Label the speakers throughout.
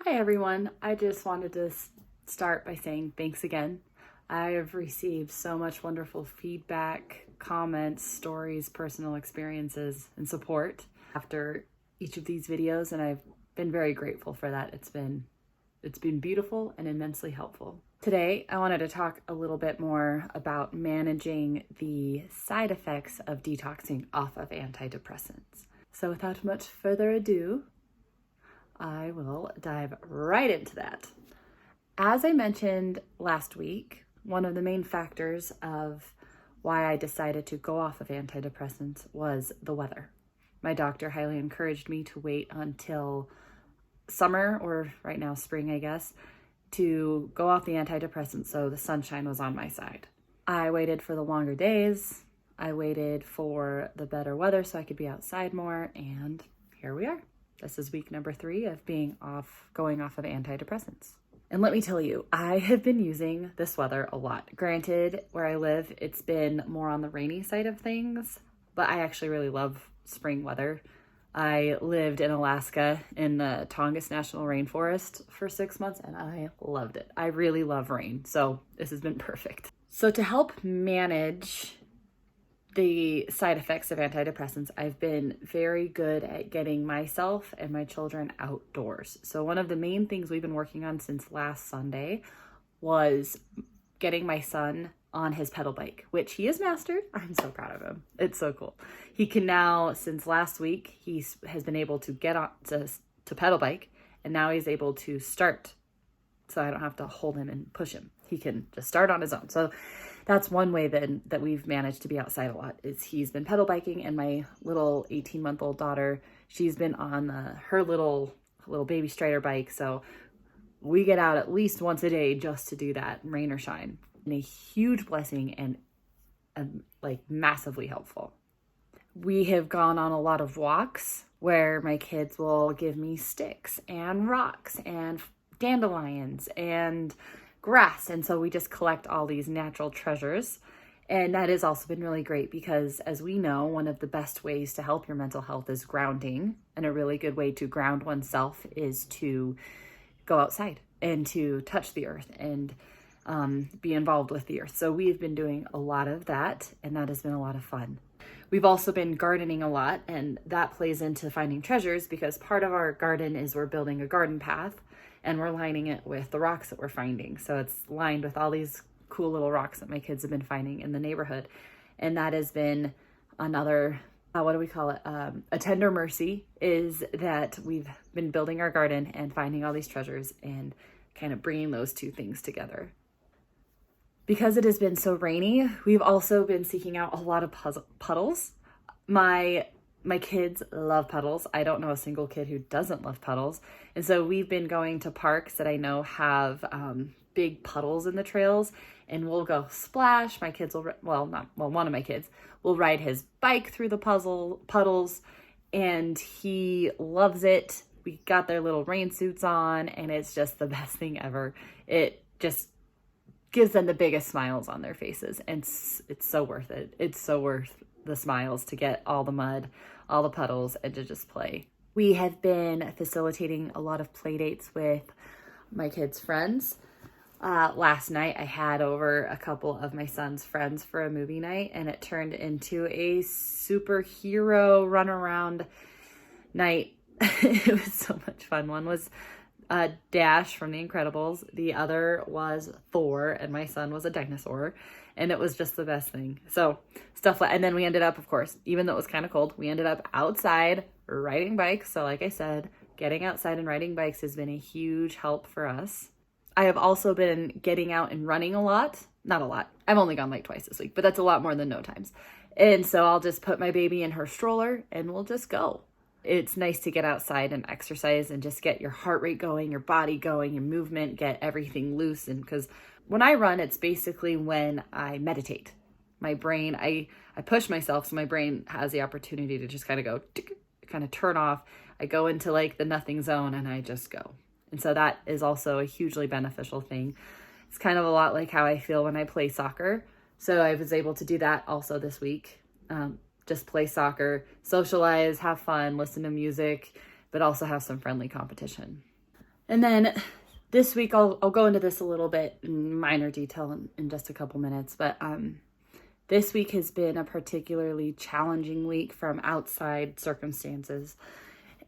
Speaker 1: Hi everyone, I just wanted to start by saying thanks again. I have received so much wonderful feedback, comments, stories, personal experiences, and support after each of these videos, and I've been very grateful for that. It's been beautiful and immensely helpful. Today, I wanted to talk a little bit more about managing the side effects of detoxing off of antidepressants. So without much further ado, I will dive right into that. As I mentioned last week, one of the main factors of why I decided to go off of antidepressants was the weather. My doctor highly encouraged me to wait until summer, or right now spring, I guess, to go off the antidepressants so the sunshine was on my side. I waited for the longer days. I waited for the better weather so I could be outside more, and here we are. This is week number 3 of going off of antidepressants. And let me tell you, I have been using this weather a lot. Granted, where I live, it's been more on the rainy side of things, but I actually really love spring weather. I lived in Alaska in the Tongass National Rainforest for 6 months, and I loved it. I really love rain, so this has been perfect. So to help manage the side effects of antidepressants, I've been very good at getting myself and my children outdoors. So one of the main things we've been working on since last Sunday was getting my son on his pedal bike, which he has mastered. I'm so proud of him. It's so cool. He can now, since last week, he has been able to get on to pedal bike, and now he's able to start. So I don't have to hold him and push him. He can just start on his own. So that's one way that we've managed to be outside a lot, is he's been pedal biking, and my little 18-month-old daughter, she's been on her little baby strider bike. So we get out at least once a day just to do that, rain or shine. And a huge blessing and like massively helpful. We have gone on a lot of walks where my kids will give me sticks and rocks and dandelions and grass, and so we just collect all these natural treasures. And that has also been really great because, as we know, one of the best ways to help your mental health is grounding, and a really good way to ground oneself is to go outside and to touch the earth and be involved with the earth. So we've been doing a lot of that, and that has been a lot of fun. We've also been gardening a lot, and that plays into finding treasures because part of our garden is we're building a garden path, and we're lining it with the rocks that we're finding. So it's lined with all these cool little rocks that my kids have been finding in the neighborhood. And that has been another, a tender mercy, is that we've been building our garden and finding all these treasures and kind of bringing those two things together. Because it has been so rainy, we've also been seeking out a lot of puddles. My kids love puddles. I don't know a single kid who doesn't love puddles. And so we've been going to parks that I know have big puddles in the trails, and we'll go splash. My kids will, one of my kids will ride his bike through the puddles, and he loves it. We got their little rain suits on, and it's just the best thing ever. It just gives them the biggest smiles on their faces, and it's so worth it. It's so worth the smiles to get all the mud, all the puddles, and to just play. We have been facilitating a lot of play dates with my kids' friends. Last night I had over a couple of my son's friends for a movie night, and it turned into a superhero run around night. It was so much fun. One was Dash from The Incredibles. The other was Thor, and my son was a dinosaur, and it was just the best thing. So and then we ended up, of course, even though it was kind of cold, we ended up outside riding bikes. So like I said, getting outside and riding bikes has been a huge help for us. I have also been getting out and running a lot. Not a lot. I've only gone like twice this week, but that's a lot more than no times. And so I'll just put my baby in her stroller and we'll just go. It's nice to get outside and exercise and just get your heart rate going, your body going, your movement, get everything loose. And because when I run, it's basically when I meditate. My brain, I push myself so my brain has the opportunity to just kind of go, kind of turn off. I go into like the nothing zone and I just go. And so that is also a hugely beneficial thing. It's kind of a lot like how I feel when I play soccer. So I was able to do that also this week. Just play soccer, socialize, have fun, listen to music, but also have some friendly competition. And then this week, I'll go into this a little bit in minor detail in just a couple minutes, but this week has been a particularly challenging week from outside circumstances.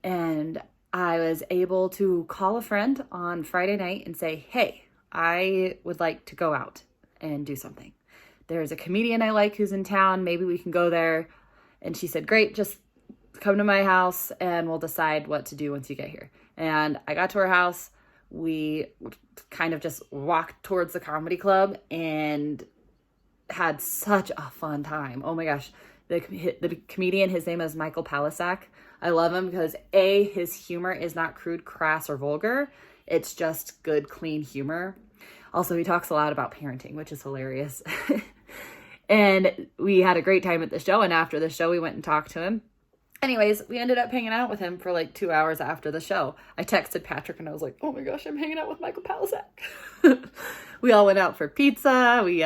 Speaker 1: And I was able to call a friend on Friday night and say, hey, I would like to go out and do something. There's a comedian I like who's in town. Maybe we can go there. And she said, great, just come to my house and we'll decide what to do once you get here. And I got to her house. We kind of just walked towards the comedy club and had such a fun time. Oh my gosh. The comedian, his name is Michael Palisak. I love him because his humor is not crude, crass, or vulgar. It's just good, clean humor. Also, he talks a lot about parenting, which is hilarious. And we had a great time at the show. And after the show, we went and talked to him. Anyways, we ended up hanging out with him for like 2 hours after the show. I texted Patrick and I was like, oh my gosh, I'm hanging out with Michael Palisak. We all went out for pizza. We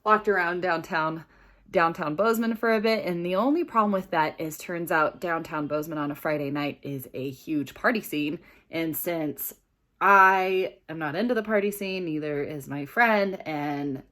Speaker 1: walked around downtown Bozeman for a bit. And the only problem with that is turns out downtown Bozeman on a Friday night is a huge party scene. And since I am not into the party scene, neither is my friend, and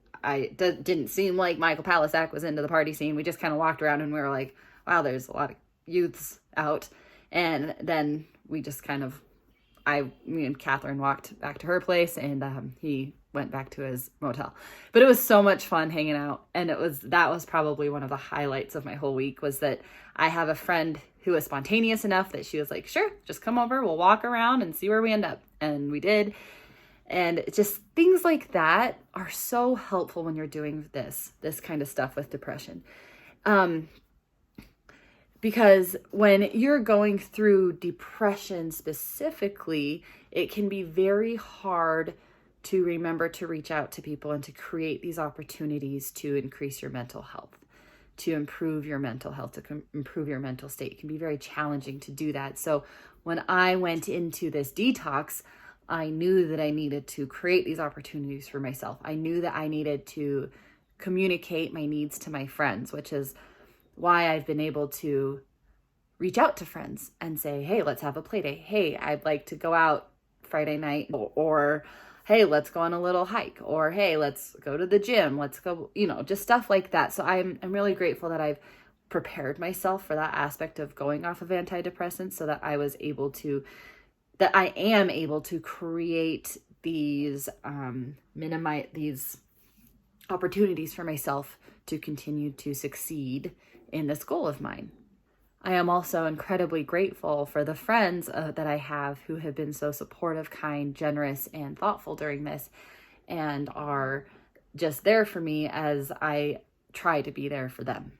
Speaker 1: didn't seem like Michael Palisak was into the party scene. We just kind of walked around and we were like, wow, there's a lot of youths out. And then we just me and Catherine walked back to her place, and he went back to his motel. But it was so much fun hanging out. And that was probably one of the highlights of my whole week, was that I have a friend who was spontaneous enough that she was like, sure, just come over. We'll walk around and see where we end up. And we did. And just things like that are so helpful when you're doing this kind of stuff with depression. Because when you're going through depression specifically, it can be very hard to remember to reach out to people and to create these opportunities to increase your mental health, to improve your mental health, to improve your mental state. It can be very challenging to do that. So when I went into this detox, I knew that I needed to create these opportunities for myself. I knew that I needed to communicate my needs to my friends, which is why I've been able to reach out to friends and say, hey, let's have a play day. Hey, I'd like to go out Friday night, or hey, let's go on a little hike, or hey, let's go to the gym. Let's go, just stuff like that. So I'm really grateful that I've prepared myself for that aspect of going off of antidepressants, so that I am able to create these minimize these opportunities for myself to continue to succeed in this goal of mine. I am also incredibly grateful for the friends that I have who have been so supportive, kind, generous, and thoughtful during this, and are just there for me as I try to be there for them.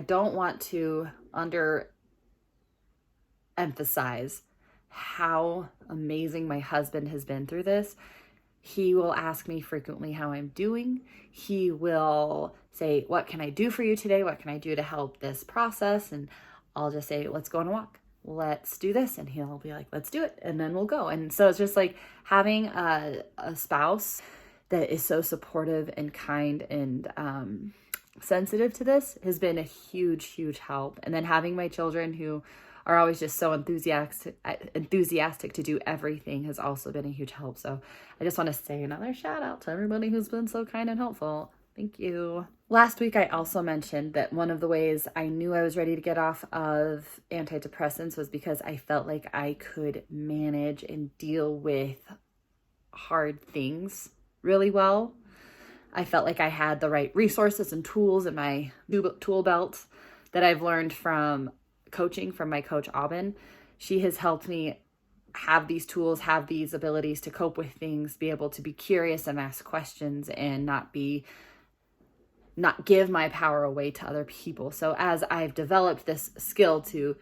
Speaker 1: I don't want to underemphasize how amazing my husband has been through this. He will ask me frequently how I'm doing. He will say, what can I do for you today? What can I do to help this process? And I'll just say, let's go on a walk. Let's do this. And he'll be like, let's do it. And then we'll go. And so it's just like having a spouse that is so supportive and kind and sensitive to this has been a huge, huge help. And then having my children who are always just so enthusiastic to do everything has also been a huge help. So I just want to say another shout out to everybody who's been so kind and helpful. Thank you. Last week, I also mentioned that one of the ways I knew I was ready to get off of antidepressants was because I felt like I could manage and deal with hard things really well. I felt like I had the right resources and tools in my tool belt that I've learned from coaching from my coach, Aubin. She has helped me have these tools, have these abilities to cope with things, be able to be curious and ask questions, and not give my power away to other people. So as I've developed this skill to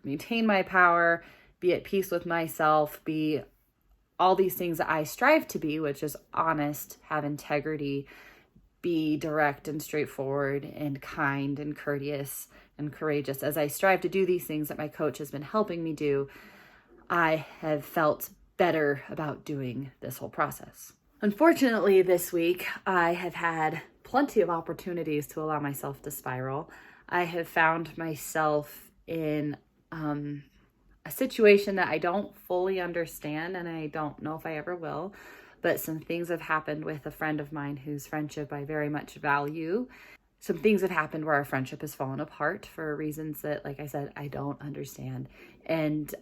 Speaker 1: maintain my power, be at peace with myself, be all these things that I strive to be, which is honest, have integrity, be direct and straightforward and kind and courteous and courageous. As I strive to do these things that my coach has been helping me do, I have felt better about doing this whole process. Unfortunately, this week, I have had plenty of opportunities to allow myself to spiral. I have found myself in a situation that I don't fully understand, and I don't know if I ever will, but some things have happened with a friend of mine whose friendship I very much value. Some things have happened where our friendship has fallen apart for reasons that, like I said, I don't understand. And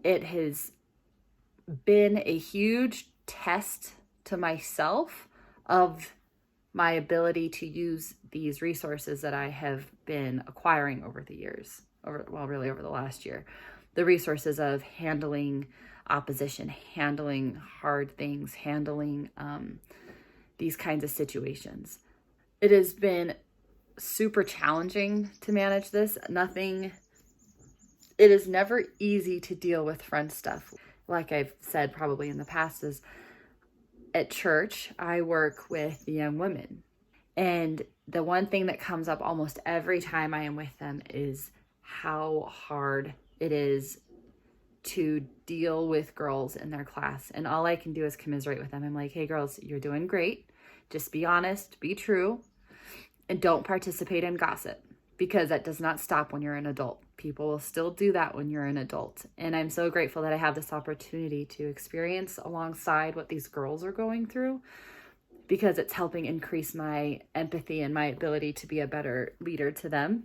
Speaker 1: it has been a huge test to myself of my ability to use these resources that I have been acquiring over the years, really over the last year. The resources of handling opposition, handling hard things, handling these kinds of situations. It has been super challenging to manage this. It is never easy to deal with friend stuff. Like I've said probably in the past, is at church, I work with young women. And the one thing that comes up almost every time I am with them is how hard it is to deal with girls in their class. And all I can do is commiserate with them. I'm like, hey girls, you're doing great. Just be honest, be true, and don't participate in gossip, because that does not stop when you're an adult. People will still do that when you're an adult. And I'm so grateful that I have this opportunity to experience alongside what these girls are going through, because it's helping increase my empathy and my ability to be a better leader to them.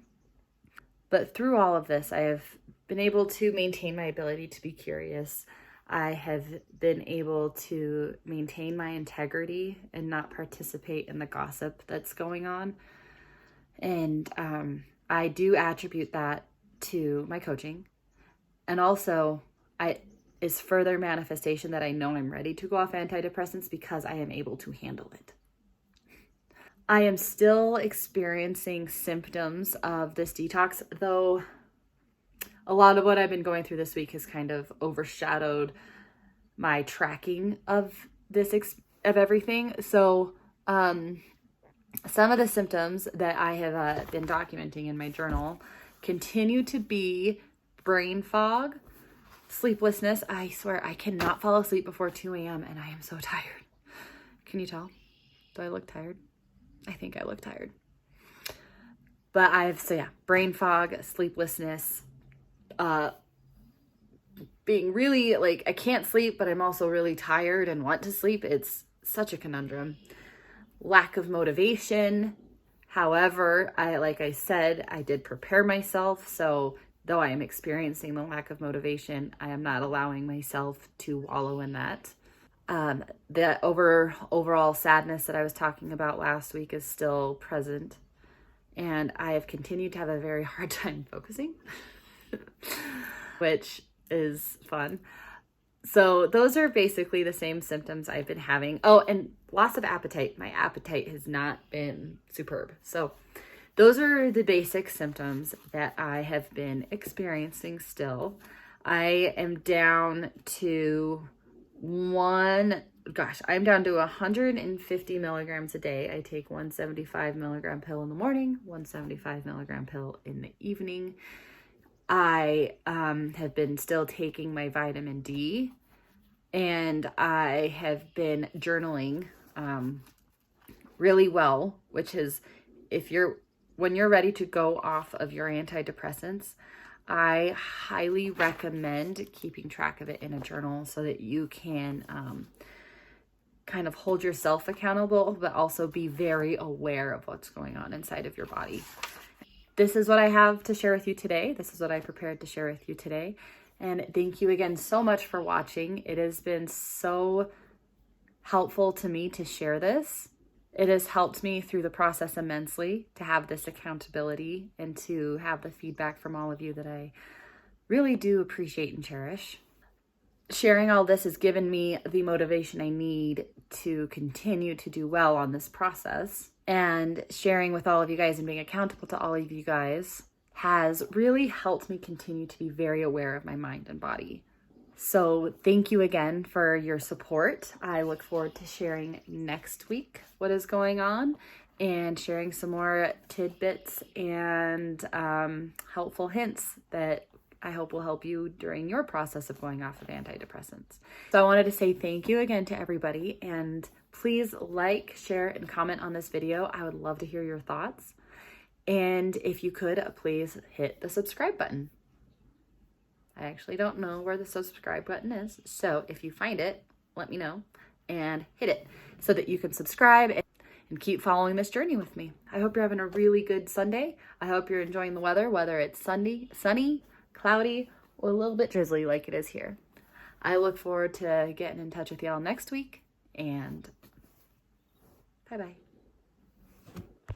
Speaker 1: But through all of this, I have been able to maintain my ability to be curious. I have been able to maintain my integrity and not participate in the gossip that's going on. And I do attribute that to my coaching. And also, is further manifestation that I know I'm ready to go off antidepressants because I am able to handle it. I am still experiencing symptoms of this detox, though a lot of what I've been going through this week has kind of overshadowed my tracking of of everything. So some of the symptoms that I have been documenting in my journal continue to be brain fog, sleeplessness. I swear I cannot fall asleep before 2 a.m. and I am so tired. Can you tell? Do I look tired? I think I look tired. But brain fog, sleeplessness, being really like, I can't sleep, but I'm also really tired and want to sleep. It's such a conundrum. Lack of motivation. However, like I said, I did prepare myself. So though I am experiencing the lack of motivation, I am not allowing myself to wallow in that. The overall sadness that I was talking about last week is still present. And I have continued to have a very hard time focusing, which is fun. So those are basically the same symptoms I've been having. Oh, and loss of appetite. My appetite has not been superb. So those are the basic symptoms that I have been experiencing still. I am down to I'm down to 150 milligrams a day. I take 175 milligram pill in the morning, 175 milligram pill in the evening. I have been still taking my vitamin D, and I have been journaling really well, which is when you're ready to go off of your antidepressants, I highly recommend keeping track of it in a journal so that you can kind of hold yourself accountable, but also be very aware of what's going on inside of your body. This is what I have to share with you today. This is what I prepared to share with you today. And thank you again so much for watching. It has been so helpful to me to share this. It has helped me through the process immensely to have this accountability and to have the feedback from all of you that I really do appreciate and cherish. Sharing all this has given me the motivation I need to continue to do well on this process. And sharing with all of you guys and being accountable to all of you guys has really helped me continue to be very aware of my mind and body. So thank you again for your support. I look forward to sharing next week what is going on and sharing some more tidbits and helpful hints that I hope will help you during your process of going off of antidepressants. So I wanted to say thank you again to everybody, and please like, share, and comment on this video. I would love to hear your thoughts. And if you could, please hit the subscribe button. I actually don't know where the subscribe button is. So if you find it, let me know and hit it so that you can subscribe and keep following this journey with me. I hope you're having a really good Sunday. I hope you're enjoying the weather, whether it's sunny, cloudy, or a little bit drizzly like it is here. I look forward to getting in touch with y'all next week, and bye-bye.